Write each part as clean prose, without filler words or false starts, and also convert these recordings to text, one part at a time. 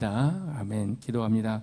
아멘. 기도합니다.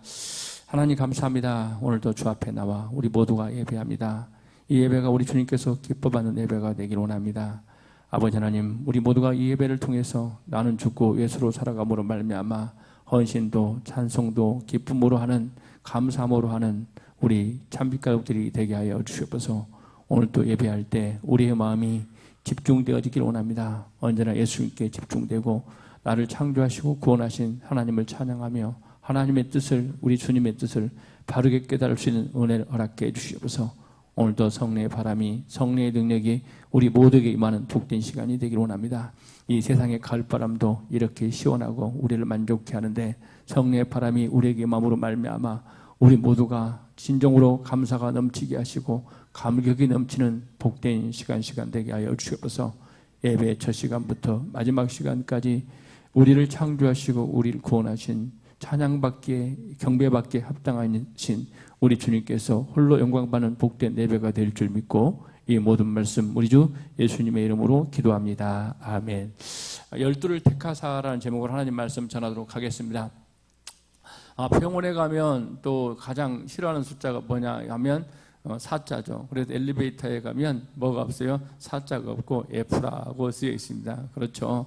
하나님 감사합니다. 오늘도 주 앞에 나와 우리 모두가 예배합니다. 이 예배가 우리 주님께서 기뻐받는 예배가 되길 원합니다. 아버지 하나님, 우리 모두가 이 예배를 통해서 나는 죽고 예수로 살아감으로 말미암아 헌신도 찬송도 기쁨으로 하는, 감사함으로 하는 우리 참빛가족들이 되게 하여 주시옵소서. 오늘 또 예배할 때 우리의 마음이 집중되어지길 원합니다. 언제나 예수님께 집중되고 나를 창조하시고 구원하신 하나님을 찬양하며 하나님의 뜻을, 우리 주님의 뜻을 바르게 깨달을 수 있는 은혜를 허락해 주시옵소서. 오늘도 성령의 바람이, 성령의 능력이 우리 모두에게 임하는 복된 시간이 되길 원합니다. 이 세상의 가을바람도 이렇게 시원하고 우리를 만족케 하는데 성령의 바람이 우리에게 임함으로 말미암아 우리 모두가 진정으로 감사가 넘치게 하시고 감격이 넘치는 복된 시간 되게 하여 주시옵소서. 예배의 첫 시간부터 마지막 시간까지 우리를 창조하시고 우리를 구원하신, 찬양받기에 경배받기에 합당하신 우리 주님께서 홀로 영광받는 복된 예배가 될 줄 믿고 이 모든 말씀 우리 주 예수님의 이름으로 기도합니다. 아멘. 12를 택하사라는 제목으로 하나님 말씀 전하도록 하겠습니다. 병원에 가면 또 가장 싫어하는 숫자가 뭐냐 하면 4자죠. 그래서 엘리베이터에 가면 뭐가 없어요? 4자가 없고 F라고 쓰여 있습니다. 그렇죠.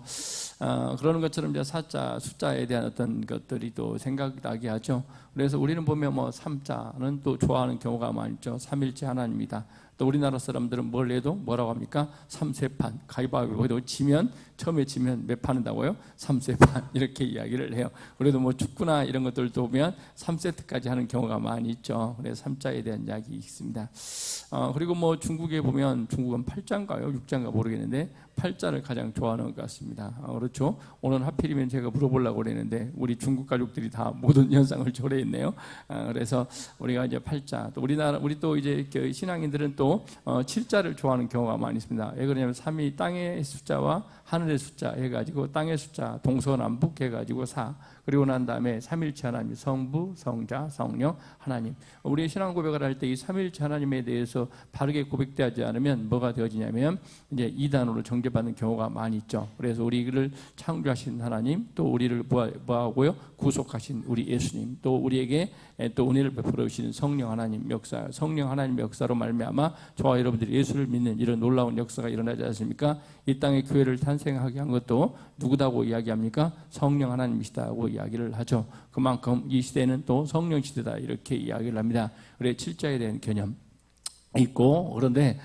그러는 것처럼 이제 4자, 숫자에 대한 어떤 것들이 또 생각나게 하죠. 그래서 우리는 보면 3자는 또 좋아하는 경우가 많죠. 삼일째 하나님이다. 또 우리나라 사람들은 뭘 해도 뭐라고 합니까? 3세판, 가위바위보도 지면, 처음에 지면 몇 판 한다고요? 3세판 이렇게 이야기를 해요. 그래도 축구나 이런 것들도 보면 3세트까지 하는 경우가 많이 있죠. 그래서 3자에 대한 이야기 있습니다. 그리고 중국에 보면, 중국은 8자인가요? 6자인가 모르겠는데 8자를 가장 좋아하는 것 같습니다. 그렇죠. 오늘 하필이면 제가 물어보려고 그랬는데 우리 중국 가족들이 다 모든 현상을 초래했네요. 그래서 우리가 이제 8자, 또 우리 또 이제 신앙인들은 또 7자를 좋아하는 경우가 많이 있습니다. 왜 그러냐면 3이 땅의 숫자와 하늘의 숫자 해가지고 땅의 숫자 동서남북 해가지고 4, 그리고 난 다음에 삼일체 하나님, 성부, 성자, 성령, 하나님. 우리의 신앙 고백을 할 때 이 삼일체 하나님에 대해서 바르게 고백되지 않으면 뭐가 되어지냐면 이제 이단으로 정죄받는 경우가 많이 있죠. 그래서 우리를 창조하신 하나님, 또 우리를 뭐하고요? 구속하신 우리 예수님, 또 우리에게 또 은혜를 베풀어 주시는 성령 하나님 역사, 성령 하나님 역사로 말미암아 저와 여러분들이 예수를 믿는 이런 놀라운 역사가 일어나지 않습니까? 이 땅에 교회를 탄생하게 한 것도 누구다고 이야기합니까? 성령 하나님이시다고 이야기를 하죠. 그만큼 이 시대는 또 성령 시대다 이렇게 이야기를 합니다. 그래 7자에 대한 개념 있고, 그런데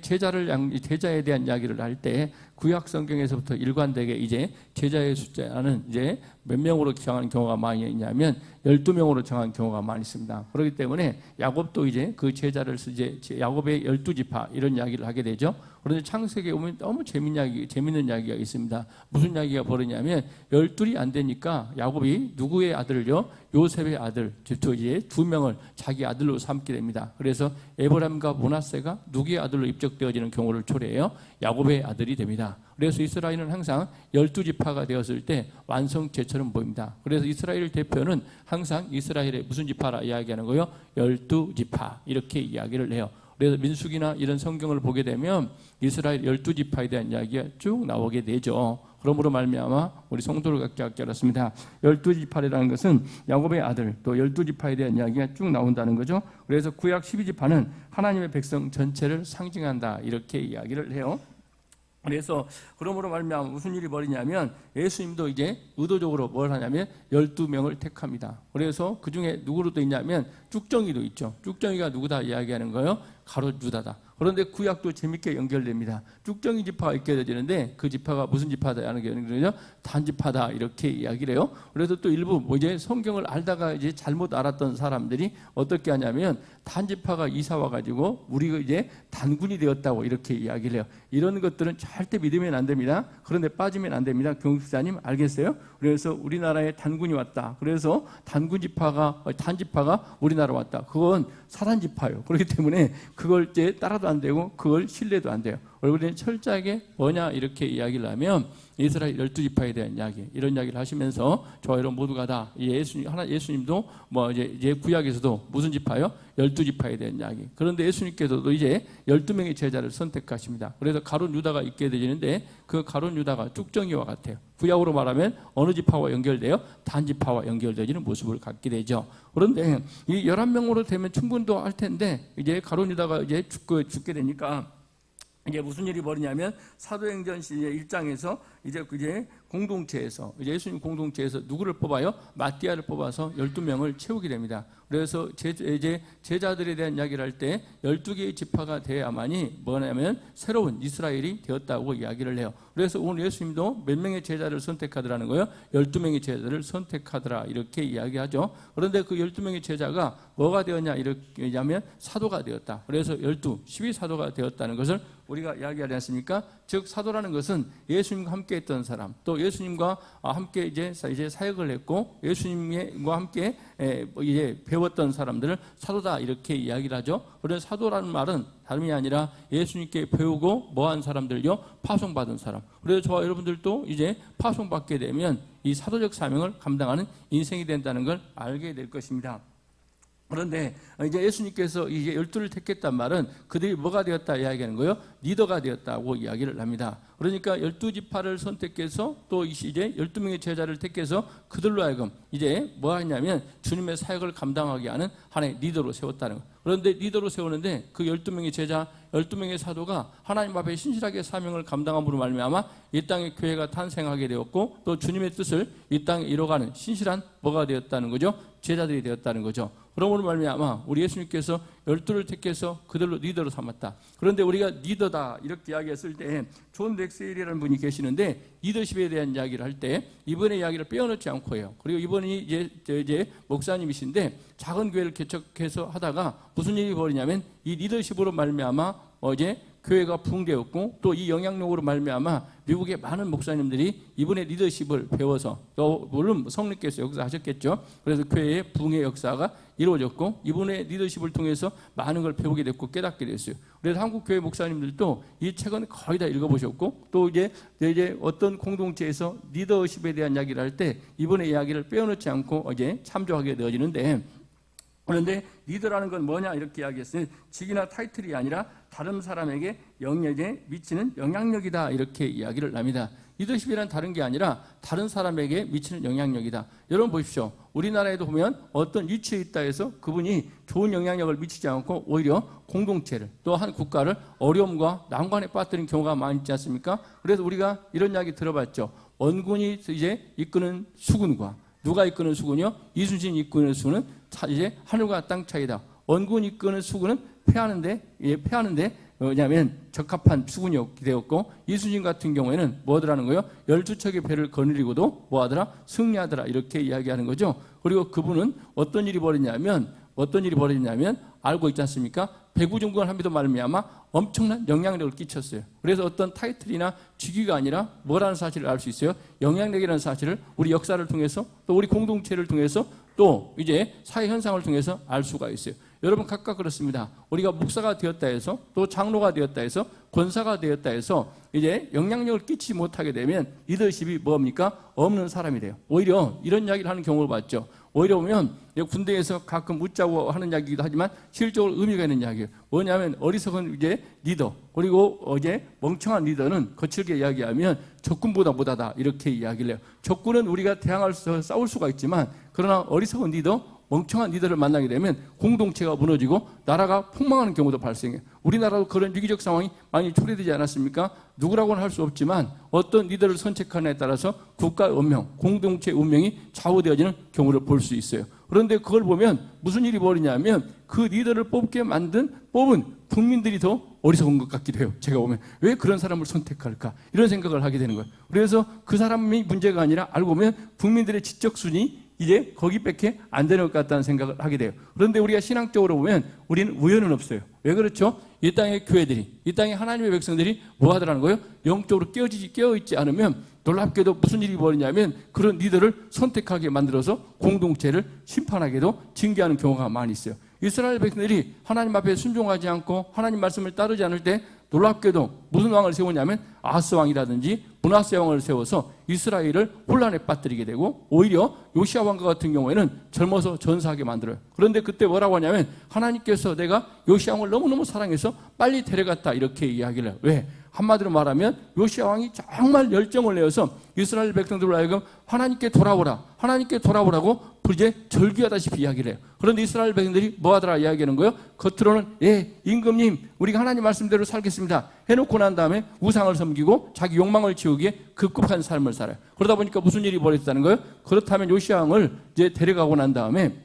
제자에 대한 이야기를 할 때 구약 성경에서부터 일관되게 이제 제자의 숫자는 이제 몇 명으로 정하는 경우가 많이 있냐면 12명으로 정한 경우가 많이 있습니다. 그렇기 때문에 야곱도 이제 그 제자를 이제 야곱의 12지파 이런 이야기를 하게 되죠. 그런데 창세기에 오면 너무 재밌는 이야기가 있습니다. 무슨 이야기가 벌어지냐면 12이 안 되니까 야곱이 누구의 아들을요? 요셉의 아들, 이제 2명을 자기 아들로 삼게 됩니다. 그래서 에브라임과 므낫세가 누구의 아들로 입적되어지는 경우를 초래해요? 야곱의 아들이 됩니다. 그래서 이스라엘은 항상 12지파가 되었을 때 완성체처럼 보입니다. 그래서 이스라엘 대표는 항상 이스라엘의 무슨 지파라 이야기하는 거예요? 12지파 이렇게 이야기를 해요. 그래서 민수기나 이런 성경을 보게 되면 이스라엘 12지파에 대한 이야기가 쭉 나오게 되죠. 그러므로 말미암아 우리 성도를 갖게 알았습니다. 12지파라는 것은 야곱의 아들, 또 12지파에 대한 이야기가 쭉 나온다는 거죠. 그래서 구약 12지파는 하나님의 백성 전체를 상징한다 이렇게 이야기를 해요. 그래서 그러므로 말미암아 무슨 일이 벌이냐면 예수님도 이제 의도적으로 뭘 하냐면 12명을 택합니다. 그래서 그중에 누구로 돼 있냐면 쭉정이도 있죠. 쭉정이가 누구다 이야기하는 거예요? 가롯 유다다. 그런데 구약도 재밌게 연결됩니다. 쭉정이 지파가 있게 되는데 그 지파가 무슨 지파다 하는 게 연결되죠? 단지파다 이렇게 이야기를 해요. 그래서 또 일부 이제 성경을 알다가 이제 잘못 알았던 사람들이 어떻게 하냐면 단지파가 이사 와가지고 우리가 이제 단군이 되었다고 이렇게 이야기를 해요. 이런 것들은 절대 믿으면 안 됩니다. 그런데 빠지면 안 됩니다. 교육사님 알겠어요? 그래서 우리나라에 단군이 왔다. 그래서 단지파가 우리나라 왔다. 그건 사단지파예요. 그렇기 때문에 그걸 이제 따라도 안 되고 그걸 신뢰도 안 돼요. 우리는 철저하게 뭐냐 이렇게 이야기를 하면 이스라엘 12지파에 대한 이야기, 이런 이야기를 하시면서 저와 여러분 모두가 다 예수님도 뭐 이제 구약에서도 무슨 지파요? 12지파에 대한 이야기. 그런데 예수님께서도 이제 12명의 제자를 선택하십니다. 그래서 가룟 유다가 있게 되는데 그 가룟 유다가 쭉정이와 같아요. 구약으로 말하면 어느 지파와 연결되어 단지파와 연결되지는 모습을 갖게 되죠. 그런데 이 11명으로 되면 충분도 할 텐데 이제 가룟 유다가 이제 죽게 되니까 이게 무슨 일이 벌이냐면 사도행전 1장에서 이제 공동체에서 예수님 공동체에서 누구를 뽑아요? 마띠아를 뽑아서 12명을 채우게 됩니다. 그래서 이제 제자들에 대한 이야기를 할 때 12개의 지파가 돼야만이 뭐냐면 새로운 이스라엘이 되었다고 이야기를 해요. 그래서 오늘 예수님도 몇 명의 제자를 선택하더라는 거예요? 12명의 제자를 선택하더라 이렇게 이야기하죠. 그런데 그 12명의 제자가 뭐가 되었냐 이렇게 하면 사도가 되었다. 그래서 12사도가 되었다는 것을 우리가 이야기하지 않습니까? 즉 사도라는 것은 예수님과 함께 했던 사람, 또 예수님과 함께 이제 사역을 했고 예수님과 함께 이제 배웠던 사람들을 사도다 이렇게 이야기를 하죠. 그래서 사도라는 말은 다름이 아니라 예수님께 배우고 뭐한 사람들요? 파송받은 사람. 그래서 저와 여러분들도 이제 파송받게 되면 이 사도적 사명을 감당하는 인생이 된다는 걸 알게 될 것입니다. 그런데 이제 예수님께서 이제 12를 택했단 말은 그들이 뭐가 되었다 이야기하는 거예요? 리더가 되었다고 이야기를 합니다. 그러니까 12지파를 선택해서 또 이제 12명의 제자를 택해서 그들로 하여금 이제 뭐 하냐면 주님의 사역을 감당하게 하는 하나의 리더로 세웠다는 거예요. 그런데 리더로 세우는데 그 12명의 제자, 12명의 사도가 하나님 앞에 신실하게 사명을 감당함으로 말미암아 이 땅에 교회가 탄생하게 되었고 또 주님의 뜻을 이 땅에 이뤄가는 신실한 뭐가 되었다는 거죠? 제자들이 되었다는 거죠. 그러므로 말미암아 우리 예수님께서 12를 택해서 그들로 리더로 삼았다. 그런데 우리가 리더다 이렇게 이야기했을 때 존 맥스웰이라는 분이 계시는데 리더십에 대한 이야기를 할 때 이번의 이야기를 빼어놓지 않고 해요. 그리고 이분이 이제 목사님이신데 작은 교회를 개척해서 하다가 무슨 일이 벌이냐면 이 리더십으로 말미암아 어제 교회가 부흥되었고 또 이 영향력으로 말미암아 미국의 많은 목사님들이 이분의 리더십을 배워서 또 물론 성령께서 역사하셨겠죠. 그래서 교회의 부흥의 역사가 이루어졌고 이분의 리더십을 통해서 많은 걸 배우게 됐고 깨닫게 됐어요. 그래서 한국 교회 목사님들도 이 책은 거의 다 읽어보셨고 또 이제 어떤 공동체에서 리더십에 대한 이야기를 할 때 이분의 이야기를 빼어놓지 않고 이제 참조하게 되어지는데 그런데 리더라는 건 뭐냐 이렇게 이야기했어요. 직이나 타이틀이 아니라 다른 사람에게 영역에 미치는 영향력이다 이렇게 이야기를 합니다. 리더십이란 다른 게 아니라 다른 사람에게 미치는 영향력이다. 여러분 보십시오. 우리나라에도 보면 어떤 위치에 있다 해서 그분이 좋은 영향력을 미치지 않고 오히려 공동체를 또 한 국가를 어려움과 난관에 빠뜨린 경우가 많이 있지 않습니까? 그래서 우리가 이런 이야기 들어봤죠. 원군이 이제 이끄는 수군과 누가 이끄는 수군이요? 이순신이 이끄는 수군은 이제 하늘과 땅 차이다. 원군이 이끄는 수군은 패하는데 왜냐하면 적합한 수군이 되었고 이순신 같은 경우에는 뭐하더라는 거예요? 12척의 배를 거느리고도 뭐하더라? 승리하더라 이렇게 이야기하는 거죠. 그리고 그분은 어떤 일이 벌어지냐면 알고 있지 않습니까? 배구중국을 함에도 말미암아 엄청난 영향력을 끼쳤어요. 그래서 어떤 타이틀이나 직위가 아니라 뭐라는 사실을 알 수 있어요? 영향력이라는 사실을 우리 역사를 통해서 또 우리 공동체를 통해서 또 이제 사회 현상을 통해서 알 수가 있어요. 여러분 각각 그렇습니다. 우리가 목사가 되었다 해서 또 장로가 되었다 해서 권사가 되었다 해서 이제 영향력을 끼치지 못하게 되면 리더십이 뭡니까? 없는 사람이 돼요. 오히려 이런 이야기를 하는 경우를 봤죠. 오히려 보면 군대에서 가끔 웃자고 하는 이야기이기도 하지만 실적으로 의미가 있는 이야기예요. 뭐냐면 어리석은 이제 리더 그리고 어제 멍청한 리더는 거칠게 이야기하면 적군보다 못하다 이렇게 이야기를 해요. 적군은 우리가 대항할 수 싸울 수가 있지만 그러나 어리석은 리더 멍청한 리더를 만나게 되면 공동체가 무너지고 나라가 폭망하는 경우도 발생해요. 우리나라도 그런 위기적 상황이 많이 초래되지 않았습니까? 누구라고는 할 수 없지만 어떤 리더를 선택하느냐에 따라서 국가의 운명, 공동체의 운명이 좌우되어지는 경우를 볼 수 있어요. 그런데 그걸 보면 무슨 일이 벌이냐면 그 리더를 뽑은 국민들이 더 어리석은 것 같기도 해요. 제가 보면 왜 그런 사람을 선택할까 이런 생각을 하게 되는 거예요. 그래서 그 사람이 문제가 아니라 알고 보면 국민들의 지적 순위 이제 거기밖에 안 되는 것 같다는 생각을 하게 돼요. 그런데 우리가 신앙적으로 보면 우리는 우연은 없어요. 왜 그렇죠? 이 땅의 교회들이, 이 땅의 하나님의 백성들이 뭐 하더라는 거예요? 영적으로 깨어있지 않으면 놀랍게도 무슨 일이 벌이냐면 그런 리더를 선택하게 만들어서 공동체를 심판하게도 징계하는 경우가 많이 있어요. 이스라엘 백성들이 하나님 앞에 순종하지 않고 하나님 말씀을 따르지 않을 때 놀랍게도 무슨 왕을 세우냐면 아스 왕이라든지 므낫세 왕을 세워서 이스라엘을 혼란에 빠뜨리게 되고 오히려 요시야 왕과 같은 경우에는 젊어서 전사하게 만들어요. 그런데 그때 뭐라고 하냐면 하나님께서 내가 요시야 왕을 너무너무 사랑해서 빨리 데려갔다 이렇게 이야기를 해요. 왜? 한마디로 말하면 요시야 왕이 정말 열정을 내어서 이스라엘 백성들을 하여금 하나님께 돌아오라, 하나님께 돌아오라고 이제 절규하다시피 이야기를 해요. 그런데 이스라엘 백성들이 뭐하더라 이야기하는 거예요. 겉으로는 임금님 우리가 하나님 말씀대로 살겠습니다 해놓고 난 다음에 우상을 섬기고 자기 욕망을 채우기에 급급한 삶을 살아요. 그러다 보니까 무슨 일이 벌어졌다는 거예요. 그렇다면 요시야 왕을 이제 데려가고 난 다음에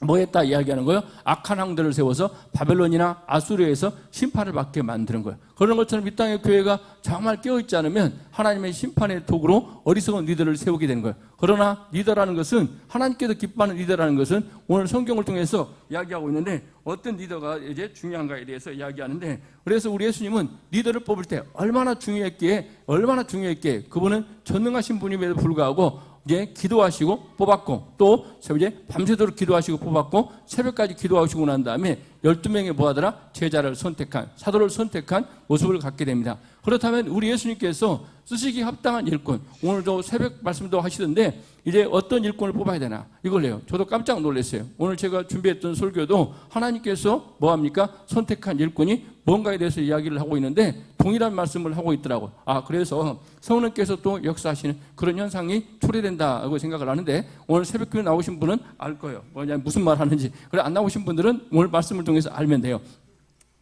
뭐 했다 이야기하는 거예요. 악한 왕들을 세워서 바벨론이나 아수르에서 심판을 받게 만드는 거예요. 그런 것처럼 이 땅의 교회가 정말 깨어있지 않으면 하나님의 심판의 도구로 어리석은 리더를 세우게 되는 거예요. 그러나 리더라는 것은 하나님께서 기뻐하는 리더라는 것은 오늘 성경을 통해서 이야기하고 있는데 어떤 리더가 이제 중요한가에 대해서 이야기하는데 그래서 우리 예수님은 리더를 뽑을 때 얼마나 중요했기에 그분은 전능하신 분임에도 불구하고 이제 기도하시고 뽑았고 또 이제 밤새도록 기도하시고 뽑았고 새벽까지 기도하시고 난 다음에 12명의 뭐하더라? 제자를 선택한 사도를 선택한 모습을 갖게 됩니다. 그렇다면 우리 예수님께서 쓰시기 합당한 일꾼 오늘도 새벽 말씀도 하시던데 이제 어떤 일꾼을 뽑아야 되나 이걸 해요. 저도 깜짝 놀랐어요. 오늘 제가 준비했던 설교도 하나님께서 뭐합니까? 선택한 일꾼이 뭔가에 대해서 이야기를 하고 있는데 동일한 말씀을 하고 있더라고요. 그래서 성령께서 또 역사하시는 그런 현상이 초래된다고 생각을 하는데 오늘 새벽교회 나오신 분은 알 거예요. 무슨 말 하는지. 그래 안 나오신 분들은 오늘 말씀을 통해서 알면 돼요.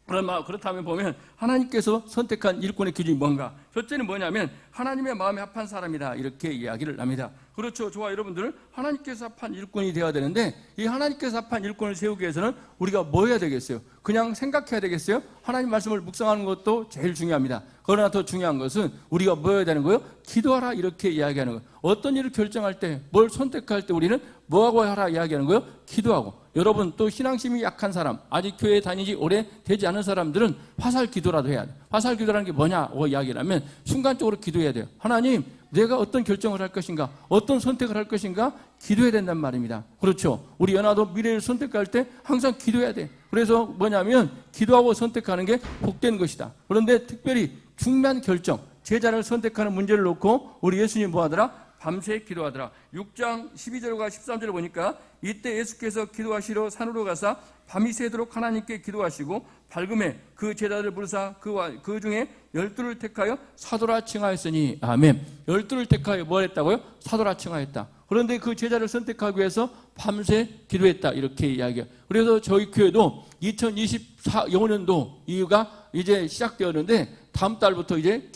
그렇다면 보면 하나님께서 선택한 일꾼의 기준이 뭔가? 첫째는 뭐냐면 하나님의 마음에 합한 사람이다 이렇게 이야기를 합니다. 그렇죠. 저와 여러분들 하나님께서 합한 일꾼이 되어야 되는데 이 하나님께서 합한 일꾼을 세우기 위해서는 우리가 뭐 해야 되겠어요? 그냥 생각해야 되겠어요? 하나님 말씀을 묵상하는 것도 제일 중요합니다. 그러나 더 중요한 것은 우리가 뭐 해야 되는 거예요? 기도하라 이렇게 이야기하는 거예요. 어떤 일을 결정할 때 뭘 선택할 때 우리는 뭐하고 하라 이야기하는 거예요? 기도하고. 여러분 또 신앙심이 약한 사람 아직 교회에 다니지 오래 되지 않은 사람들은 화살 기도라도 해야 돼요. 화살 기도라는 게 뭐냐고 이야기를 하면 순간적으로 기도해야 돼요. 하나님 내가 어떤 결정을 할 것인가 어떤 선택을 할 것인가 기도해야 된단 말입니다. 그렇죠. 우리 연하도 미래를 선택할 때 항상 기도해야 돼. 그래서 뭐냐면 기도하고 선택하는 게 복된 것이다. 그런데 특별히 중요한 결정 제자를 선택하는 문제를 놓고 우리 예수님 뭐하더라? 밤새 기도하더라. 6장 12절과 13절을 보니까 이때 예수께서 기도하시러 산으로 가사 밤이 새도록 하나님께 기도하시고 밝음에 그 제자들을 부르사 그 중에 12를 택하여 사도라 칭하였으니 아멘. 12를 택하여 뭘 했다고요? 사도라 칭하였다. 그런데 그 제자를 선택하기 위해서 밤새 기도했다 이렇게 이야기해요. 그래서 저희 교회도 2024년도 이유가 이제 시작되었는데 다음 달부터 이제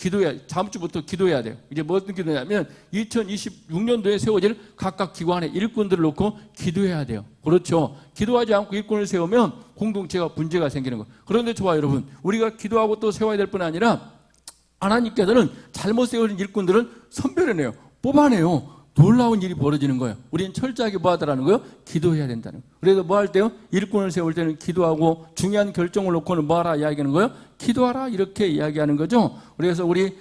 다음 주부터 기도해야 돼요. 이제 무슨 기도냐면 2026년도에 세워질 각각 기관의 일꾼들을 놓고 기도해야 돼요. 그렇죠. 기도하지 않고 일꾼을 세우면 공동체가 문제가 생기는 거예요. 그런데 저와 여러분, 우리가 기도하고 또 세워야 될 뿐 아니라 하나님께서는 잘못 세워진 일꾼들은 선별해내요. 뽑아내요. 놀라운 일이 벌어지는 거예요. 우리는 철저하게 뭐 하더라는 거예요? 기도해야 된다는 거예요. 그래서 뭐 할 때요? 일꾼을 세울 때는 기도하고 중요한 결정을 놓고는 뭐 하라 이야기하는 거예요? 기도하라 이렇게 이야기하는 거죠. 그래서 우리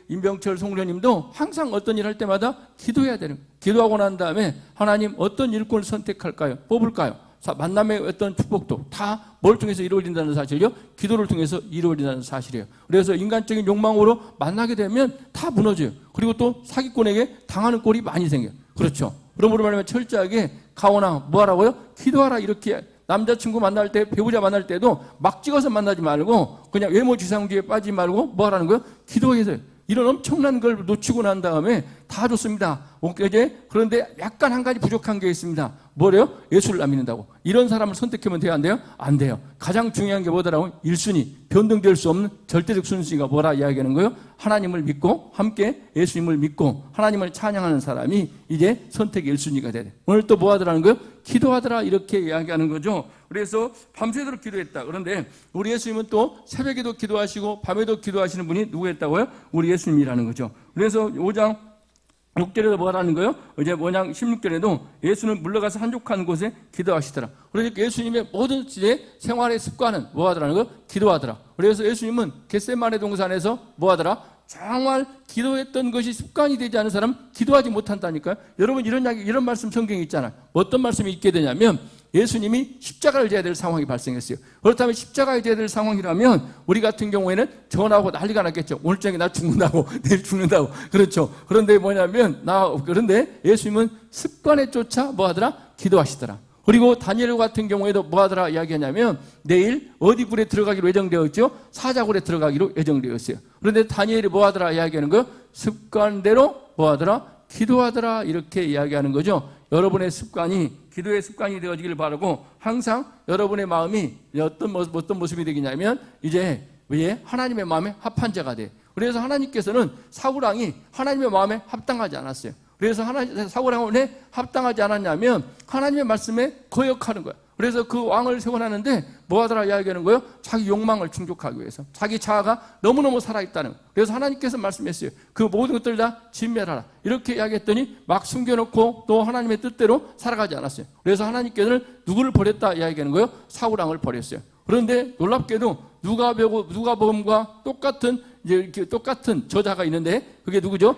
임병철 송련님도 항상 어떤 일 할 때마다 기도해야 되는 거예요. 기도하고 난 다음에 하나님 어떤 일꾼을 선택할까요? 뽑을까요? 만남의 어떤 축복도 다 뭘 통해서 이루어진다는 사실이요? 기도를 통해서 이루어진다는 사실이에요. 그래서 인간적인 욕망으로 만나게 되면 다 무너져요. 그리고 또 사기꾼에게 당하는 꼴이 많이 생겨요. 그렇죠. 그러므로 말하면 철저하게 가오나 뭐 하라고요? 기도하라 이렇게 남자친구 만날 때 배우자 만날 때도 막 찍어서 만나지 말고 그냥 외모 지상주의에 빠지지 말고 뭐 하라는 거예요? 기도해서요. 이런 엄청난 걸 놓치고 난 다음에 다 좋습니다. 그런데 약간 한 가지 부족한 게 있습니다. 뭐래요? 예수를 안 믿는다고. 이런 사람을 선택하면 돼요? 안 돼요? 안 돼요. 가장 중요한 게 뭐더라고? 1순위, 변동될 수 없는 절대적 순위가 뭐라 이야기하는 거예요? 하나님을 믿고 함께 예수님을 믿고 하나님을 찬양하는 사람이 이제 선택의 1순위가 돼야 돼. 오늘 또 뭐 하더라는 거예요? 기도하더라 이렇게 이야기하는 거죠. 그래서 밤새도록 기도했다. 그런데 우리 예수님은 또 새벽에도 기도하시고 밤에도 기도하시는 분이 누구였다고요? 우리 예수님이라는 거죠. 그래서 5장 6절에도 뭐라는 거예요? 이제 5장 16절에도 예수는 물러가서 한적한 곳에 기도하시더라. 그러니까 예수님의 모든 생활의 습관은 뭐 하더라는 거예요? 기도하더라. 그래서 예수님은 겟세마네 동산에서 뭐 하더라? 정말 기도했던 것이 습관이 되지 않은 사람 기도하지 못한다니까요. 여러분 이런 말씀 성경에 있잖아요. 어떤 말씀이 있게 되냐면 예수님이 십자가를 져야 될 상황이 발생했어요. 그렇다면 십자가를 져야 될 상황이라면 우리 같은 경우에는 전화하고 난리가 났겠죠. 오늘 저녁에 나 죽는다고, 내일 죽는다고. 그렇죠. 그런데 그런데 예수님은 습관에 쫓아 뭐 하더라? 기도하시더라. 그리고 다니엘 같은 경우에도 뭐 하더라 이야기하냐면 내일 어디 굴에 들어가기로 예정되어 있죠? 사자굴에 들어가기로 예정되어 있어요. 그런데 다니엘이 뭐 하더라 이야기하는 거예요? 습관대로 뭐 하더라? 기도하더라 이렇게 이야기하는 거죠. 여러분의 습관이 기도의 습관이 되어지길 바라고 항상 여러분의 마음이 어떤 모습이 되겠냐면 이제 하나님의 마음에 합한 자가 돼. 그래서 하나님께서는 사울왕이 하나님의 마음에 합당하지 않았어요. 그래서 사울왕은 왜 합당하지 않았냐면 하나님의 말씀에 거역하는 거야. 그래서 그 왕을 세워놨는데 뭐 하더라 이야기하는 거예요? 자기 욕망을 충족하기 위해서. 자기 자아가 너무너무 살아있다는 거예요. 그래서 하나님께서 말씀했어요. 그 모든 것들 다 진멸하라. 이렇게 이야기했더니 막 숨겨놓고 또 하나님의 뜻대로 살아가지 않았어요. 그래서 하나님께서는 누구를 버렸다 이야기하는 거예요? 사울왕을 버렸어요. 그런데 놀랍게도 누가복음과 똑같은 저자가 있는데 그게 누구죠?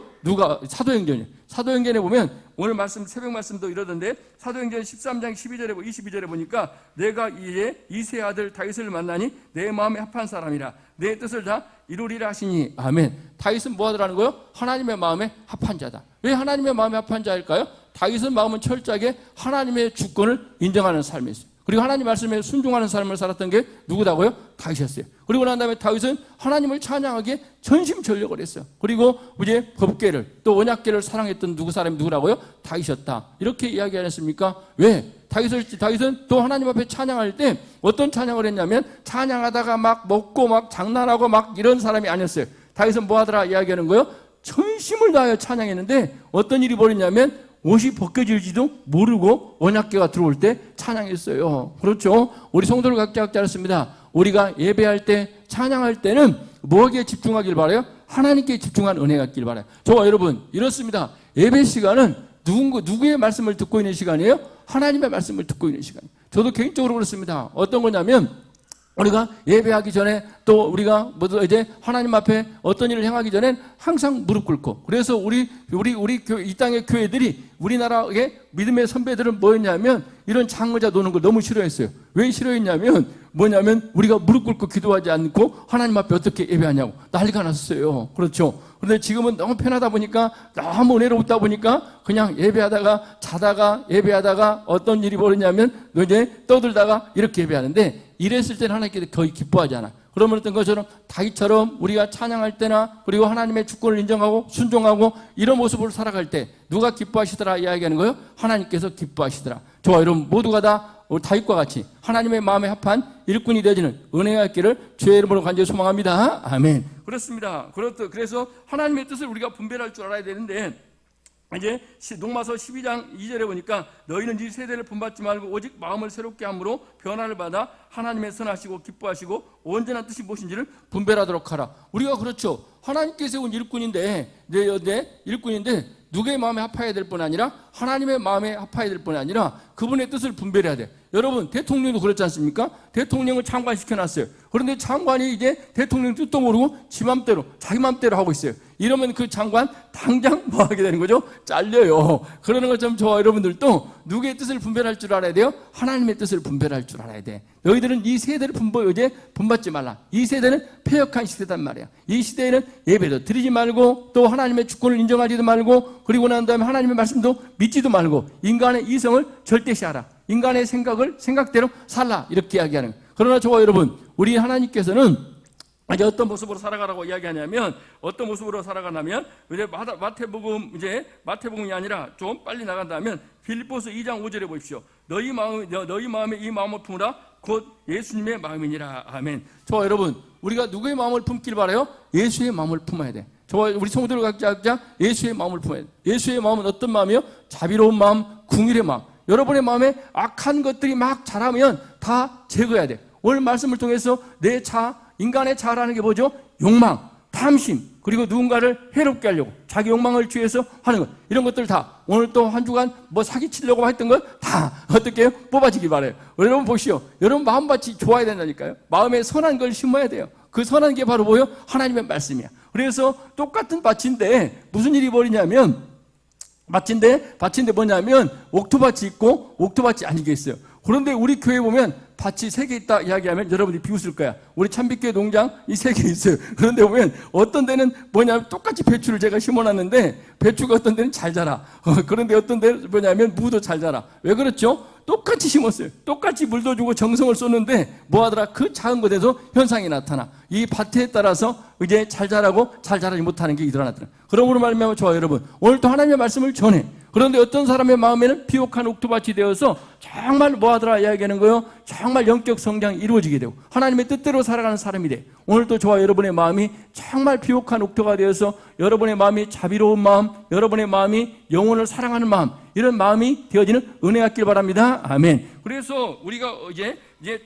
사도행전이에요. 사도행전에 보면 오늘 새벽 말씀도 이러던데 사도행전 13장 12절에 22절에 보니까 내가 이제 이세 아들 다윗을 만나니 내 마음에 합한 사람이라 내 뜻을 다 이루리라 하시니 아멘. 다윗은 뭐 하더라는 거예요? 하나님의 마음에 합한 자다. 왜 하나님의 마음에 합한 자일까요? 다윗은 마음은 철저하게 하나님의 주권을 인정하는 삶이었어요. 그리고 하나님 말씀에 순종하는 삶을 살았던 게 누구다고요? 다윗이었어요. 그리고 난 다음에 다윗은 하나님을 찬양하기에 전심전력을 했어요. 그리고 이제 법궤를 또 언약궤를 사랑했던 사람이 누구라고요? 다윗이었다. 이렇게 이야기 안 했습니까? 왜? 다윗은 또 하나님 앞에 찬양할 때 어떤 찬양을 했냐면 찬양하다가 막 먹고 막 장난하고 막 이런 사람이 아니었어요. 다윗은 뭐 하더라 이야기하는 거예요? 전심을 다하여 찬양했는데 어떤 일이 벌어졌냐면 옷이 벗겨질지도 모르고 언약궤가 들어올 때 찬양했어요. 그렇죠? 우리 성도를 각자 알았습니다. 우리가 예배할 때 찬양할 때는 뭐에 집중하길 바라요? 하나님께 집중한 은혜가 있길 바라요. 저와 여러분 이렇습니다. 예배 시간은 누구의 말씀을 듣고 있는 시간이에요? 하나님의 말씀을 듣고 있는 시간이에요. 저도 개인적으로 그렇습니다. 어떤 거냐면 우리가 예배하기 전에 또 우리가 이제 하나님 앞에 어떤 일을 행하기 전엔 항상 무릎 꿇고 그래서 우리 이 땅의 교회들이 우리나라의 믿음의 선배들은 뭐였냐면 이런 장의자 노는 걸 너무 싫어했어요. 왜 싫어했냐면 우리가 무릎 꿇고 기도하지 않고 하나님 앞에 어떻게 예배하냐고 난리가 났어요. 그렇죠? 그런데 지금은 너무 편하다 보니까 너무 은혜롭다 보니까 그냥 예배하다가 자다가 예배하다가 어떤 일이 벌어지냐면 이제 떠들다가 이렇게 예배하는데 이랬을 때는 하나님께서 거의 기뻐하지 않아. 그러면 어떤 것처럼 다윗처럼 우리가 찬양할 때나 그리고 하나님의 주권을 인정하고 순종하고 이런 모습으로 살아갈 때 누가 기뻐하시더라 이야기하는 거예요? 하나님께서 기뻐하시더라. 저와 여러분 모두가 다 다윗과 같이 하나님의 마음에 합한 일꾼이 되어지는 은혜가 있기를 주의 이름으로 간절히 소망합니다. 아멘. 그렇습니다. 그래서 하나님의 뜻을 우리가 분별할 줄 알아야 되는데 이제 녹마서 12장 2절에 보니까 너희는 이 세대를 본받지 말고 오직 마음을 새롭게 함으로 변화를 받아 하나님의 선하시고 기뻐하시고 온전한 뜻이 무엇인지를 분별하도록 하라. 우리가 그렇죠. 하나님께서 세운 일꾼인데 누구의 마음에 합해야 될 뿐 아니라 하나님의 마음에 합해야 될 뿐 아니라 그분의 뜻을 분별해야 돼. 여러분 대통령도 그렇지 않습니까? 대통령을 장관시켜놨어요. 그런데 장관이 이제 대통령 뜻도 모르고 자기 맘대로 하고 있어요. 이러면 그 장관 당장 뭐 하게 되는 거죠? 잘려요. 그러는 것처럼 저와 여러분들도 누구의 뜻을 분별할 줄 알아야 돼요? 하나님의 뜻을 분별할 줄 알아야 돼. 너희들은 이 세대를 본받지 말라. 이 세대는 패역한 시대단 말이야. 이 시대에는 예배도 드리지 말고 또 하나님의 주권을 인정하지도 말고 그리고 난 다음에 하나님의 말씀도 믿지도 말고 인간의 이성을 절대시하라. 인간의 생각대로 살라. 이렇게 이야기하는 거예요. 그러나 저와 여러분, 우리 하나님께서는 이제 어떤 모습으로 살아가라고 이야기하냐면 어떤 모습으로 살아가냐면 이제 마태복음이 아니라 좀 빨리 나간다면 빌립보서 2장 5절에 보십시오. 너희 마음에 이 마음을 품으라 곧 예수님의 마음이니라. 아멘. 저와 여러분, 우리가 누구의 마음을 품길 바라요? 예수의 마음을 품어야 돼. 저와 우리 성도들 각자 예수의 마음을 품어야 돼. 예수의 마음은 어떤 마음이요? 자비로운 마음, 궁일의 마음. 여러분의 마음에 악한 것들이 막 자라면 다 제거해야 돼. 오늘 말씀을 통해서 인간의 자라는 게 뭐죠? 욕망, 탐심, 그리고 누군가를 해롭게 하려고 자기 욕망을 취해서 하는 것. 이런 것들 다 오늘 또 한 주간 사기치려고 했던 것 다 어떻게 해요? 뽑아지기 바라요. 여러분 보시오. 여러분 마음밭이 좋아야 된다니까요. 마음에 선한 걸 심어야 돼요. 그 선한 게 바로 뭐예요? 하나님의 말씀이야. 그래서 똑같은 밭인데 무슨 일이 벌이냐면 밭인데 뭐냐면 옥토밭이 있고 옥토밭이 아닌 게 있어요. 그런데 우리 교회 보면 밭이 3개 있다 이야기하면 여러분들이 비웃을 거야. 우리 참빛교회 농장 이 3개 있어요. 그런데 보면 어떤 데는 뭐냐면 똑같이 배추를 제가 심어놨는데 배추가 어떤 데는 잘 자라. 그런데 어떤 데는 뭐냐면 무도 잘 자라. 왜 그렇죠? 똑같이 심었어요. 똑같이 물도 주고 정성을 쏟는데 뭐하더라? 그 작은 곳에서 현상이 나타나. 이 밭에 따라서 이제 잘 자라고 잘 자라지 못하는 게 일어나더라. 그러므로 말미암아 좋아요 여러분, 오늘 또 하나님의 말씀을 전해. 그런데 어떤 사람의 마음에는 비옥한 옥토밭이 되어서 정말 뭐하더라 이야기하는 거요, 정말 영적 성장이 이루어지게 되고 하나님의 뜻대로 살아가는 사람이 돼. 오늘 또 저와 여러분의 마음이 정말 비옥한 옥토가 되어서 여러분의 마음이 자비로운 마음, 여러분의 마음이 영혼을 사랑하는 마음, 이런 마음이 되어지는 은혜 갖길 바랍니다. 아멘. 그래서 우리가 이제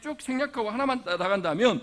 쭉 생략하고 하나만 나간다면,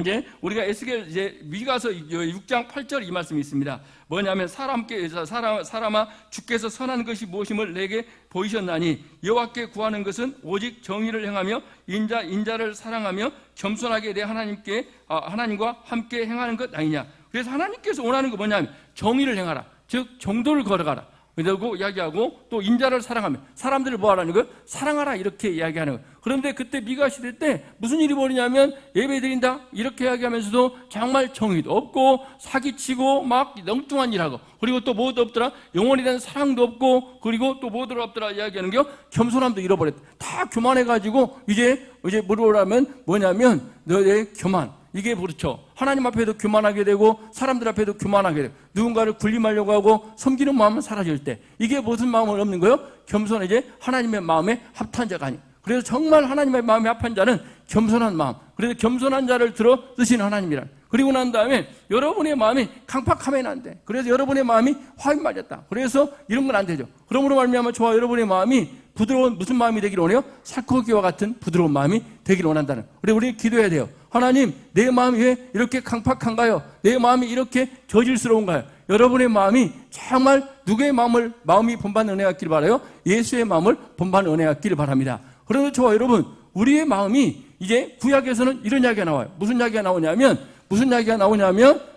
이제 우리가 에스겔 이제 미가서 6장 8절 이 말씀이 있습니다. 뭐냐면 사람아 주께서 선한 것이 무엇임을 내게 보이셨나니 여호와께 구하는 것은 오직 정의를 행하며 인자를 사랑하며 겸손하게 내 하나님과 함께 행하는 것 아니냐. 그래서 하나님께서 원하는 거 뭐냐면 정의를 행하라, 즉 정도를 걸어가라, 그리고 이야기하고 또 인자를 사랑하며 사람들을 뭐하라는 거예요? 사랑하라, 이렇게 이야기하는 거예요. 그런데 그때 미가 시대 때 무슨 일이 벌이냐면 예배 드린다 이렇게 이야기하면서도 정말 정의도 없고 사기치고 막 엉뚱한 일하고, 그리고 또 뭐도 없더라, 영원에 대한 사랑도 없고, 그리고 또 뭐도 없더라 이야기하는 게 겸손함도 잃어버렸다. 다 교만해가지고 이제 뭐라면 뭐냐면 너의 교만, 이게 그렇죠. 하나님 앞에도 교만하게 되고 사람들 앞에도 교만하게 되고 누군가를 군림하려고 하고 섬기는 마음은 사라질 때 이게 무슨 마음을 없는 거예요? 겸손해지 하나님의 마음에 합한 자가 아니에요. 그래서 정말 하나님의 마음에 합한 자는 겸손한 마음, 그래서 겸손한 자를 들어 쓰시는 하나님이라. 그리고 난 다음에 여러분의 마음이 강팍하면 안 돼. 그래서 여러분의 마음이 화인 맞았다. 그래서 이런 건 안 되죠. 그러므로 말미암아 저와 여러분의 마음이 부드러운 무슨 마음이 되기를 원해요? 살코기와 같은 부드러운 마음이 되기를 원한다는. 그래서 우리 기도해야 돼요. 하나님, 내 마음이 왜 이렇게 강팍한가요? 내 마음이 이렇게 저질스러운가요? 여러분의 마음이 정말 누구의 마음이 본받는 은혜 갖기를 바라요? 예수의 마음을 본받는 은혜 갖기를 바랍니다. 그래서 저와 여러분, 우리의 마음이 이제 구약에서는 이런 이야기가 나와요. 무슨 이야기가 나오냐면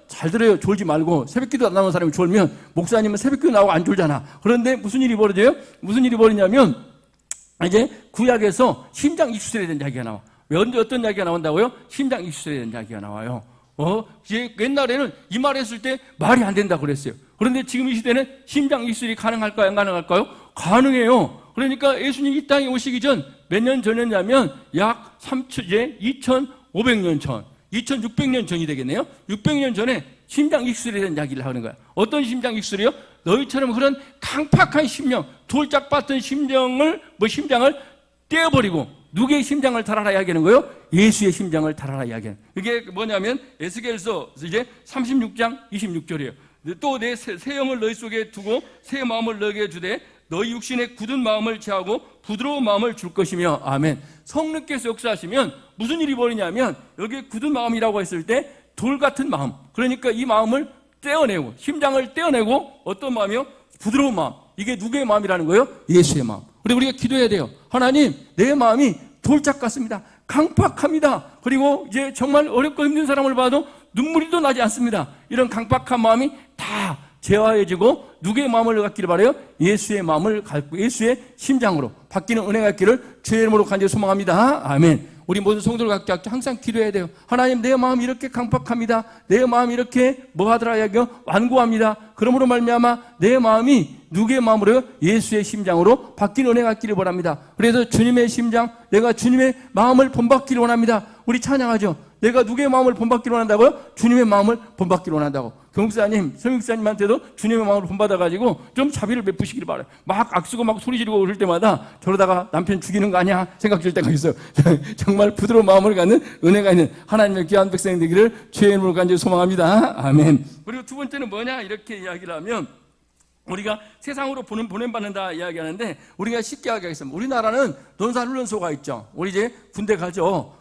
잘 들어요. 졸지 말고. 새벽기도 안 나오는 사람이 졸면 목사님은 새벽기도 나오고 안 졸잖아. 그런데 무슨 일이 벌어져요? 무슨 일이 벌이냐면 이제 구약에서 심장 익수술에 대한 이야기가 나와. 왜 언제 어떤 이야기가 나온다고요? 심장 익수술에 대한 이야기가 나와요. 이제 옛날에는 이 말했을 때 말이 안 된다고 그랬어요. 그런데 지금 이 시대는 심장 익수술이 가능할까요? 안 가능할까요? 가능해요. 그러니까 예수님 이 땅에 오시기 전 몇 년 전이냐면 약 2,500년 전, 2,600년 전이 되겠네요. 600년 전에 심장 익수술에 대한 이야기를 하는 거야. 어떤 심장 익수술이요? 너희처럼 그런 강팍한 심령, 돌짝 받던 심장을 떼어버리고 누구의 심장을 달아라 이야기하는 거예요? 예수의 심장을 달아라 이야기하는. 이게 뭐냐면 에스겔서 이제 36장 26절이에요. 또 내 새 영을 너희 속에 두고 새 마음을 너에게 주되 너희 육신의 굳은 마음을 제하고 부드러운 마음을 줄 것이며. 아멘. 성령께서 역사하시면 무슨 일이 벌이냐면 여기 굳은 마음이라고 했을 때 돌 같은 마음, 그러니까 이 마음을 떼어내고 심장을 떼어내고 어떤 마음이요? 부드러운 마음. 이게 누구의 마음이라는 거예요? 예수의 마음. 그리고 우리가 기도해야 돼요. 하나님, 내 마음이 돌짝 같습니다. 강팍합니다. 그리고 이제 정말 어렵고 힘든 사람을 봐도 눈물이 또 나지 않습니다. 이런 강팍한 마음이 다 재화해지고 누구의 마음을 갖기를 바라요? 예수의 마음을 갖고 예수의 심장으로 바뀌는 은혜 갖기를 주의 이름으로 간절히 소망합니다. 아멘. 우리 모든 성도들 갖게 항상 기도해야 돼요. 하나님, 내 마음이 이렇게 강팍합니다. 내 마음이 이렇게 뭐하더라 이야기요? 완고합니다. 그러므로 말미암아 내 마음이 누구의 마음으로요? 예수의 심장으로 바뀌는 은혜 갖기를 바랍니다. 그래서 주님의 심장, 내가 주님의 마음을 본받기를 원합니다. 우리 찬양하죠. 내가 누구의 마음을 본받기를 원한다고요? 주님의 마음을 본받기를 원한다고. 교목사님, 성육사님한테도 주님의 마음을 본받아가지고 좀 자비를 베푸시기를 바라요. 막 악쓰고 막 소리 지르고 그럴 때마다 저러다가 남편 죽이는 거 아니야 생각 들 때가 있어요. 정말 부드러운 마음을 갖는 은혜가 있는 하나님의 귀한 백성이 되기를 주의 이름으로 간절히 소망합니다. 아멘. 그리고 두 번째는 뭐냐 이렇게 이야기를 하면, 우리가 세상으로 보냄받는다 이야기하는데 우리가 쉽게 이야기하겠습니다. 우리나라는 논산훈련소가 있죠. 우리 이제 군대 가죠.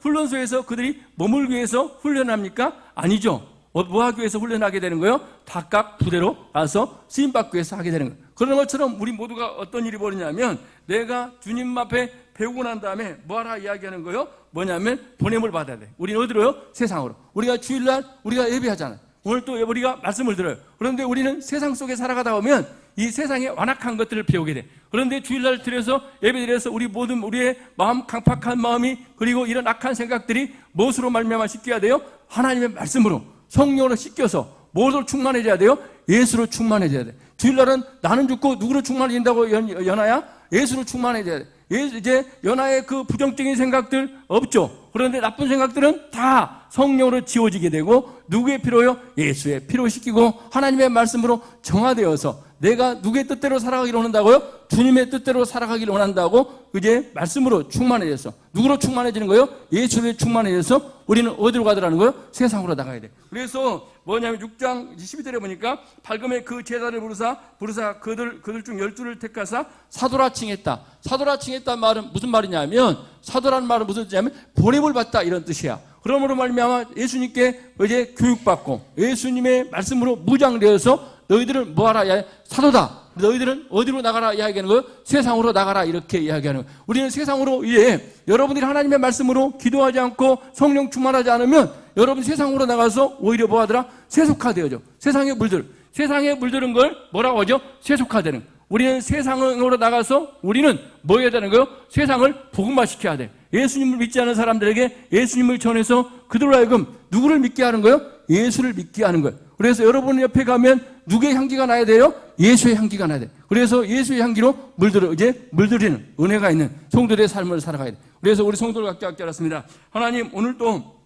훈련소에서 그들이 머물기 위해서 훈련합니까? 아니죠. 뭐 하기 위해서 훈련하게 되는 거예요? 각각 부대로 가서 쓰임받기 위해서 하게 되는 거예요. 그런 것처럼 우리 모두가 어떤 일이 벌이냐면 내가 주님 앞에 배우고 난 다음에 뭐하라 이야기하는 거예요? 뭐냐면 보냄을 받아야 돼. 우리는 어디로요? 세상으로. 우리가 주일날 우리가 예배하잖아요. 오늘 또 우리가 말씀을 들어요. 그런데 우리는 세상 속에 살아가다 보면 이 세상의 완악한 것들을 배우게 돼. 그런데 주일날 드려서 예배드려서 우리 모든 우리의 마음 강팍한 마음이 그리고 이런 악한 생각들이 무엇으로 말미암아 씻겨야 돼요? 하나님의 말씀으로 성령으로 씻겨서 무엇으로 충만해져야 돼요? 예수로 충만해져야 돼. 주일날은 나는 죽고 누구로 충만해진다고 연하야? 예수로 충만해져야 돼. 이제 연하의 그 부정적인 생각들 없죠. 그런데 나쁜 생각들은 다 성령으로 지워지게 되고 누구의 피로요? 예수의 피로 씻기고 하나님의 말씀으로 정화되어서 내가 누구의 뜻대로 살아가기를 원한다고요? 주님의 뜻대로 살아가기를 원한다고 이제 말씀으로 충만해져서 누구로 충만해지는 거예요? 예수로 충만해져서 우리는 어디로 가더라는 거예요? 세상으로 나가야 돼. 그래서 뭐냐면 6장 12절에 보니까 밝음에 그 제자를 부르사 그들 중 12를 택하사 사도라 칭했다. 사도라 칭했다는 말은 무슨 말이냐면 사도라는 말은 무슨 뜻이냐면 보냄을 받다 이런 뜻이야. 그러므로 말미암아 예수님께 이제 교육받고 예수님의 말씀으로 무장되어서 너희들은 뭐하라? 야, 사도다. 너희들은 어디로 나가라 이야기하는 거예요? 세상으로 나가라 이렇게 이야기하는 거예요. 우리는 세상으로 여러분들이 하나님의 말씀으로 기도하지 않고 성령 충만하지 않으면 여러분 세상으로 나가서 오히려 뭐하더라? 세속화되어져. 세상에 물들은 걸 뭐라고 하죠? 세속화되는. 우리는 세상으로 나가서 우리는 뭐 해야 되는 거예요? 세상을 복음화시켜야 돼. 예수님을 믿지 않은 사람들에게 예수님을 전해서 그들로 하여금 누구를 믿게 하는 거예요? 예수를 믿게 하는 거예요. 그래서 여러분 옆에 가면 누구의 향기가 나야 돼요? 예수의 향기가 나야 돼. 그래서 예수의 향기로 물들이는 은혜가 있는 성도들의 삶을 살아가야 돼. 그래서 우리 성도를 각자 알았습니다. 하나님 오늘도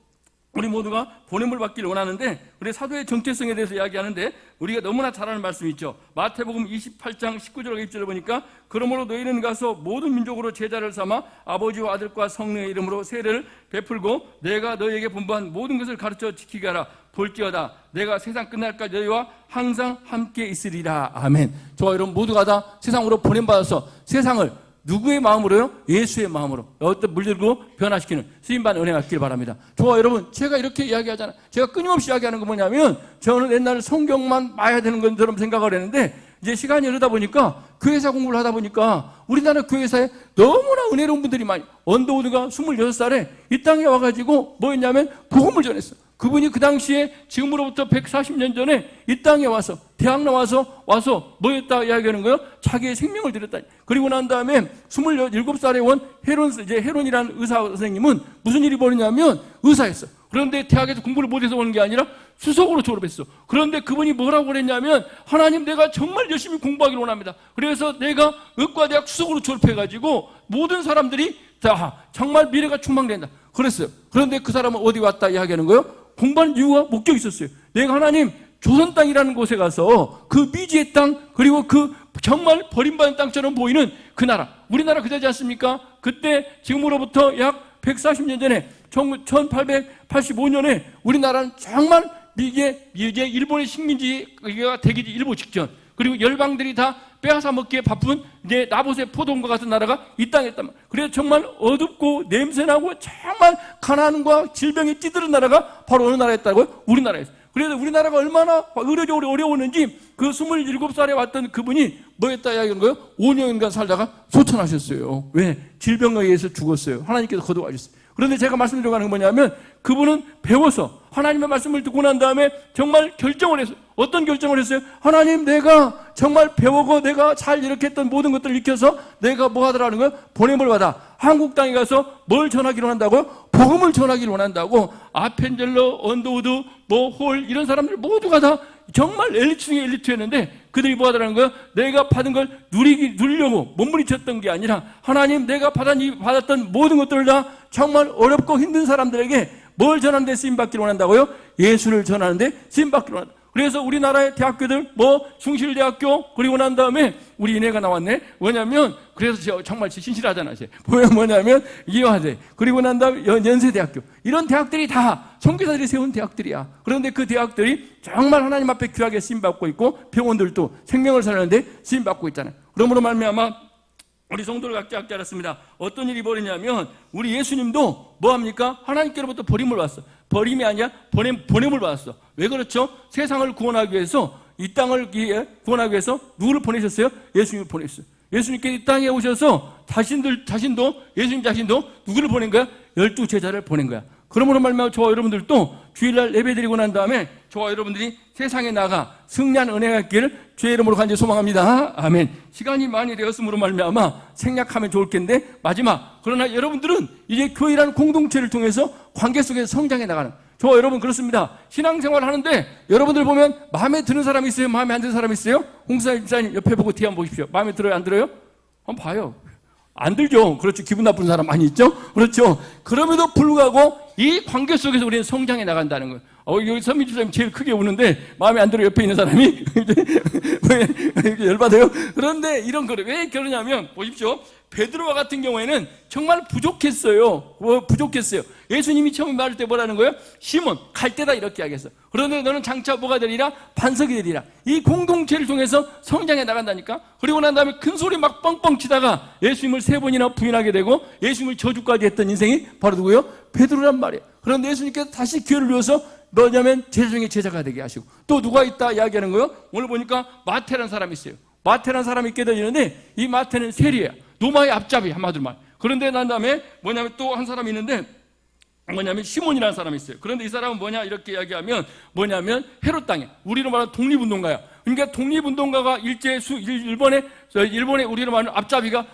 우리 모두가 보냄을 받기를 원하는데 우리 사도의 정체성에 대해서 이야기하는데 우리가 너무나 잘 아는 말씀이 있죠. 마태복음 28장 19절과 20절을 보니까 그러므로 너희는 가서 모든 민족으로 제자를 삼아 아버지와 아들과 성령의 이름으로 세례를 베풀고 내가 너희에게 분부한 모든 것을 가르쳐 지키게 하라. 볼지어다 내가 세상 끝날까지 너희와 항상 함께 있으리라. 아멘. 저와 여러분 모두가 다 세상으로 보냄받아서 세상을 누구의 마음으로요? 예수의 마음으로 어떤 물들고 변화시키는 쓰임받는 은혜가 있길 바랍니다. 저와 여러분 제가 이렇게 이야기하잖아요. 제가 끊임없이 이야기하는 건 뭐냐면 저는 옛날에 성경만 봐야 되는 것처럼 생각을 했는데 이제 시간이 흐르다 보니까 교회사 공부를 하다 보니까 우리나라 교회사에 너무나 은혜로운 분들이 많이 언더우드가 26살에 이 땅에 와가지고 뭐였냐면 복음을 전했어요. 그분이 그 당시에 지금으로부터 140년 전에 이 땅에 와서 대학 나와서 뭐였다 이야기하는 거예요? 자기의 생명을 드렸다. 그리고 난 다음에 27살에 온 헤론이라는 의사 선생님은 무슨 일이 벌어졌냐면 의사였어. 그런데 대학에서 공부를 못해서 오는 게 아니라 수석으로 졸업했어. 그런데 그분이 뭐라고 그랬냐면 하나님 내가 정말 열심히 공부하기를 원합니다. 그래서 내가 의과대학 수석으로 졸업해가지고 모든 사람들이 다 정말 미래가 충만된다. 그랬어요. 그런데 그 사람은 어디 왔다 이야기하는 거예요? 공부하는 이유가 목적이 있었어요. 내가 하나님 조선 땅이라는 곳에 가서 그 미지의 땅 그리고 그 정말 버림받은 땅처럼 보이는 그 나라 우리나라 그러지 않습니까? 그때 지금으로부터 약 140년 전에 1885년에 우리나라는 정말 이제 일본의 식민지가 되기 일보 직전 그리고 열방들이 다 빼앗아 먹기에 바쁜 이제 나봇의 포도원과 같은 나라가 이 땅에 있단 말이에요. 그래서 정말 어둡고 냄새나고 정말 가난과 질병이 찌드는 나라가 바로 어느 나라였다고요? 우리나라였어요. 그래서 우리나라가 얼마나 의료적으로 어려웠는지 그 27살에 왔던 그분이 뭐였다 이야기하는 거예요? 5년간 살다가 소천하셨어요. 왜? 질병에 의해서 죽었어요. 하나님께서 거두어가셨어요. 그런데 제가 말씀드려가는 건 뭐냐면 그분은 배워서 하나님의 말씀을 듣고 난 다음에 정말 결정을 했어요. 어떤 결정을 했어요? 하나님 내가 정말 배우고 내가 잘 이렇게 했던 모든 것들을 익혀서 내가 뭐 하더라는 거예요? 보냄을 받아 한국 땅에 가서 뭘 전하기를 원한다고요? 복음을 전하기를 원한다고 아펜젤러, 언더우드, 홀 이런 사람들 모두가 다 정말 엘리트 중에 엘리트였는데 그들이 뭐 하더라는 거예요? 내가 받은 걸 누리려고 몸부림쳤던 게 아니라 하나님 내가 받았던 모든 것들을 다 정말 어렵고 힘든 사람들에게 뭘 전하는데 쓰임받기를 원한다고요? 예수를 전하는데 쓰임받기를 원한다. 그래서 우리나라의 대학교들 숭실대학교 그리고 난 다음에 우리 이내가 나왔네. 뭐냐면 그래서 정말 신실하잖아. 뭐냐면 이화대 그리고 난 다음에 연세대학교 이런 대학들이 다 선교사들이 세운 대학들이야. 그런데 그 대학들이 정말 하나님 앞에 귀하게 쓰임받고 있고 병원들도 생명을 살리는데 쓰임받고 있잖아요. 그러므로 말미암아 우리 성도를 각자 알았습니다. 어떤 일이 벌이냐면 우리 예수님도 뭐합니까? 하나님께로부터 버림을 받았어. 버림이 아니라 보냄을 받았어. 왜 그렇죠? 세상을 구원하기 위해서 이 땅을 구원하기 위해서 누구를 보내셨어요? 예수님을 보냈어요. 예수님께 이 땅에 오셔서 예수님 자신도 누구를 보낸 거야? 12 제자를 보낸 거야. 그러므로 말미암아 저와 여러분들도 주일날 예배드리고 난 다음에 저와 여러분들이 세상에 나가 승리한 은혜가 있기를 주의 이름으로 간절히 소망합니다. 아멘. 시간이 많이 되었으므로 말미암아 생략하면 좋을 텐데 마지막, 그러나 여러분들은 이제 교회라는 공동체를 통해서 관계 속에서 성장해 나가는, 저와 여러분 그렇습니다. 신앙생활을 하는데 여러분들 보면 마음에 드는 사람이 있어요? 마음에 안 드는 사람이 있어요? 홍사 집사님 옆에 보고 뒤에 한번 보십시오. 마음에 들어요? 안 들어요? 한번 봐요. 안 들죠. 그렇죠. 기분 나쁜 사람 많이 있죠. 그렇죠. 그럼에도 불구하고 이 관계 속에서 우리는 성장해 나간다는 거예요. 여기 서민 집사님 제일 크게 우는데 마음에 안 들어 옆에 있는 사람이 왜 열받아요? 그런데 이런 거를 왜 그러냐면 보십시오. 베드로와 같은 경우에는 정말 부족했어요. 부족했어요. 예수님이 처음 말할 때 뭐라는 거예요? 시몬 갈 때다 이렇게 하겠어. 그런데 너는 장차 뭐가 되리라? 반석이 되리라. 이 공동체를 통해서 성장해 나간다니까. 그리고 난 다음에 큰 소리 막 뻥뻥 치다가 예수님을 3번이나 부인하게 되고 예수님을 저주까지 했던 인생이 바로 누구예요? 베드로란 말이에요. 그런데 예수님께서 다시 기회를 주어서 뭐냐면 제자 중에 제자가 되게 하시고, 또 누가 있다 이야기하는 거예요? 오늘 보니까 마태라는 사람이 있어요. 마태라는 사람이 있게 되는데 이 마태는 세리예요. 노마의 앞잡이 한마디로 말. 그런데 난 다음에 뭐냐면 또 한 사람이 있는데 뭐냐면 시몬이라는 사람이 있어요. 그런데 이 사람은 뭐냐 이렇게 이야기하면 뭐냐면 헤롯 땅에 우리로 말하는 독립운동가야. 그러니까 독립운동가가 일본에 우리로 말하는 앞잡이가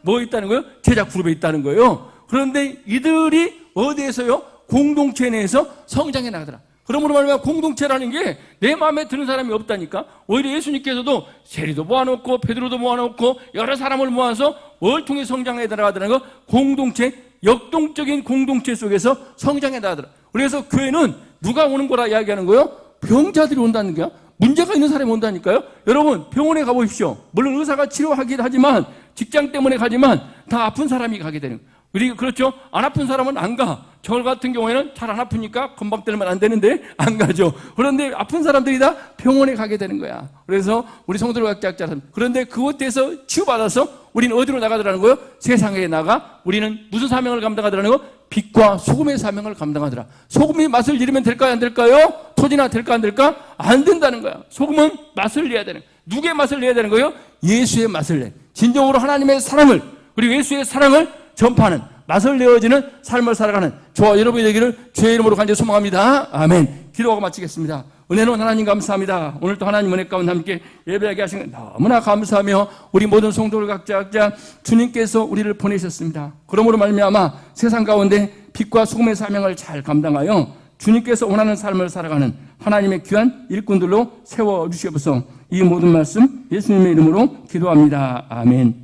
뭐 있다는 거예요? 제자 그룹에 있다는 거예요. 그런데 이들이 어디에서요? 공동체 내에서 성장해 나가더라. 그러므로 말하면 공동체라는 게 내 마음에 드는 사람이 없다니까. 오히려 예수님께서도 세리도 모아놓고 베드로도 모아놓고 여러 사람을 모아서 뭘 통해 성장해 나가더라는 거, 공동체, 역동적인 공동체 속에서 성장해 나가더라. 그래서 교회는 누가 오는 거라 이야기하는 거예요? 병자들이 온다는 거야. 문제가 있는 사람이 온다니까요. 여러분 병원에 가보십시오. 물론 의사가 치료하긴 하지만 직장 때문에 가지만 다 아픈 사람이 가게 되는 거예요. 우리 그렇죠? 안 아픈 사람은 안 가. 저 같은 경우에는 잘 안 아프니까 금방 때리면 안 되는데 안 가죠. 그런데 아픈 사람들이 다 병원에 가게 되는 거야. 그래서 우리 성도들 각자 그런데 그것에서 치유받아서 우리는 어디로 나가더라는 거예요? 세상에 나가 우리는 무슨 사명을 감당하더라는 거? 빛과 소금의 사명을 감당하더라. 소금이 맛을 잃으면 될까요? 안 될까요? 토지나 될까 안 될까? 안 된다는 거야. 소금은 맛을 내야 되는 거야. 누구의 맛을 내야 되는 거예요? 예수의 맛을 내. 진정으로 하나님의 사랑을, 그리고 예수의 사랑을 전파하는, 맛을 내어지는 삶을 살아가는 저와 여러분이 되기를 주의 이름으로 간절히 소망합니다. 아멘. 기도하고 마치겠습니다. 은혜로운 하나님 감사합니다. 오늘도 하나님 은혜 가운데 함께 예배하게 하신 것 너무나 감사하며 우리 모든 성도들 각자 주님께서 우리를 보내셨습니다. 그러므로 말미암아 세상 가운데 빛과 소금의 사명을 잘 감당하여 주님께서 원하는 삶을 살아가는 하나님의 귀한 일꾼들로 세워주시옵소서. 이 모든 말씀 예수님의 이름으로 기도합니다. 아멘.